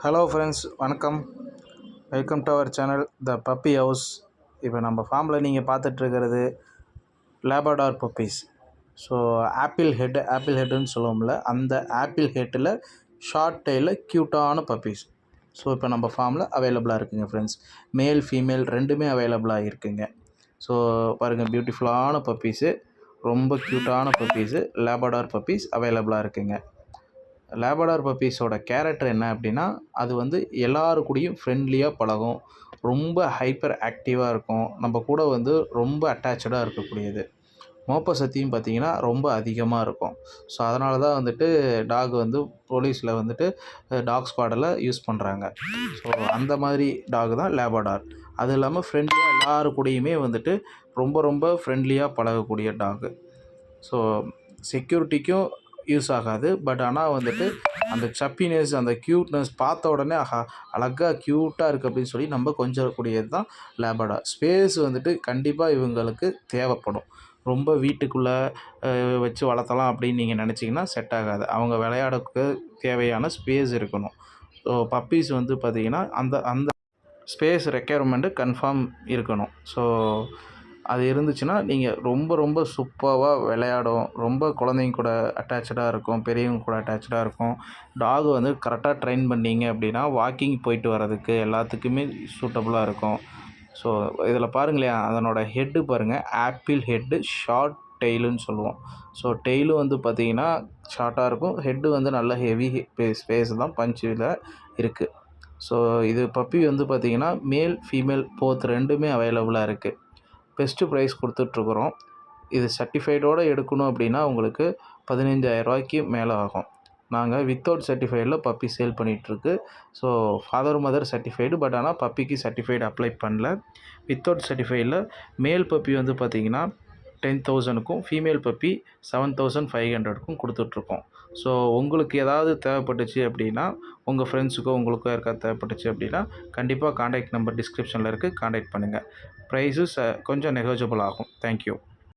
Hello friends, வணக்கம். Welcome to our channel the puppy house. இப்போ நம்ம ஃபார்மில் நீங்கள் பார்த்துட்ருக்கிறது லேபடார் பப்பீஸ். ஸோ ஆப்பிள் ஹெட்டுன்னு சொல்லுவோம்ல, அந்த ஆப்பிள் ஹெட்டில் ஷார்ட் டெயிலில் க்யூட்டான பப்பீஸ். ஸோ இப்போ நம்ம ஃபார்மில் அவைலபிளாக இருக்குங்க ஃப்ரெண்ட்ஸ். மேல் ஃபீமேல் ரெண்டுமே அவைலபிளாக இருக்குங்க. ஸோ பாருங்கள், பியூட்டிஃபுல்லான பப்பீஸு, ரொம்ப க்யூட்டான பப்பீஸு, லேபடார் பப்பீஸ் அவைலபிளாக இருக்குங்க. லேபடார் பப்பீஸோட கேரக்டர் என்ன அப்படின்னா, அது வந்து எல்லாரு கூடயும் ஃப்ரெண்ட்லியாக பழகும், ரொம்ப ஹைப்பர் ஆக்டிவாக இருக்கும், நம்ம கூட வந்து ரொம்ப அட்டாச்சாக இருக்கக்கூடியது. மோப்ப சக்தியும் பார்த்திங்கன்னா ரொம்ப அதிகமாக இருக்கும். ஸோ அதனால தான் வந்துட்டு டாக் வந்து போலீஸில் வந்துட்டு டாக் ஸ்குவாடில் யூஸ் பண்ணுறாங்க. ஸோ அந்த மாதிரி டாக் தான் லேபடார். அதுவும் இல்லாமல் ஃப்ரெண்ட்லியாக எல்லாரு கூடயுமே வந்துட்டு ரொம்ப ரொம்ப ஃப்ரெண்ட்லியாக பழகக்கூடிய டாகு. ஸோ செக்யூரிட்டிக்கும் யூஸ் ஆகாது. பட் ஆனால் வந்துட்டு அந்த சப்பினஸ், அந்த க்யூட்னஸ் பார்த்த உடனே அழகாக க்யூட்டாக இருக்குது அப்படின்னு சொல்லி நம்ம கொஞ்சக்கூடியது தான் லேபடார். ஸ்பேஸ் வந்துட்டு கண்டிப்பாக இவங்களுக்கு தேவைப்படும். ரொம்ப வீட்டுக்குள்ளே வச்சு வளர்த்தலாம் அப்படின்னு நீங்கள் நினச்சிங்கன்னா செட் ஆகாது. அவங்க விளையாடக்கு தேவையான ஸ்பேஸ் இருக்கணும். ஸோ பப்பீஸ் வந்து பார்த்திங்கன்னா அந்த அந்த ஸ்பேஸ் ரெக்யர்மெண்ட்டு கன்ஃபார்ம் இருக்கணும். ஸோ அது இருந்துச்சுன்னா நீங்கள் ரொம்ப ரொம்ப சூப்பராக விளையாடும், ரொம்ப குழந்தைங்க கூட அட்டாச்சாக இருக்கும், பெரியவங்க கூட அட்டாச்சாக இருக்கும். டாக் வந்து கரெக்டாக ட்ரெயின் பண்ணீங்க அப்படின்னா வாக்கிங் போயிட்டு வர்றதுக்கு எல்லாத்துக்குமே சூட்டபுளாக இருக்கும். ஸோ இதில் பாருங்களேன், அதனோட ஹெட்டு பாருங்கள், ஆப்பிள் ஹெட்டு, ஷார்ட் டெய்லுன்னு சொல்லுவோம். ஸோ டெய்லும் வந்து பார்த்திங்கன்னா ஷார்ட்டாக இருக்கும், ஹெட்டு வந்து நல்ல ஹெவி ஸ்பேஸ் தான் பஞ்சில் இருக்குது. ஸோ இது பப்பி வந்து பார்த்திங்கன்னா மேல் ஃபீமேல் போத் ரெண்டுமே அவைலபிளாக இருக்குது. பெஸ்ட்டு ப்ரைஸ் கொடுத்துட்ருக்குறோம். இது சர்டிஃபைடோடு எடுக்கணும் அப்படின்னா உங்களுக்கு 15,000 மேலே ஆகும். நாங்கள் வித்தவுட் சர்டிஃபைடில் பப்பி சேல் பண்ணிகிட்ருக்கு. So father mother certified, but ஆனால் பப்பிக்கு சர்டிஃபைடு அப்ளை பண்ணல. வித்தவுட் சர்டிஃபைடில் மேல் பப்பி வந்து பார்த்திங்கன்னா 10,000க்கும், ஃபீமேல் பப்பி 7,500க்கும் கொடுத்துட்ருக்கோம். ஸோ உங்களுக்கு ஏதாவது தேவைப்பட்டுச்சு அப்படின்னா, உங்கள் ஃப்ரெண்ட்ஸுக்கோ உங்களுக்கோ யாருக்காவது தேவைப்பட்டுச்சு அப்படின்னா கண்டிப்பாக கான்டாக்ட் நம்பர் டிஸ்கிரிப்ஷனில் இருக்குது, கான்டாக்ட் பண்ணுங்கள். ப்ரைஸு கொஞ்சம் நெகோஜியபிள் ஆகும். தேங்க்யூ.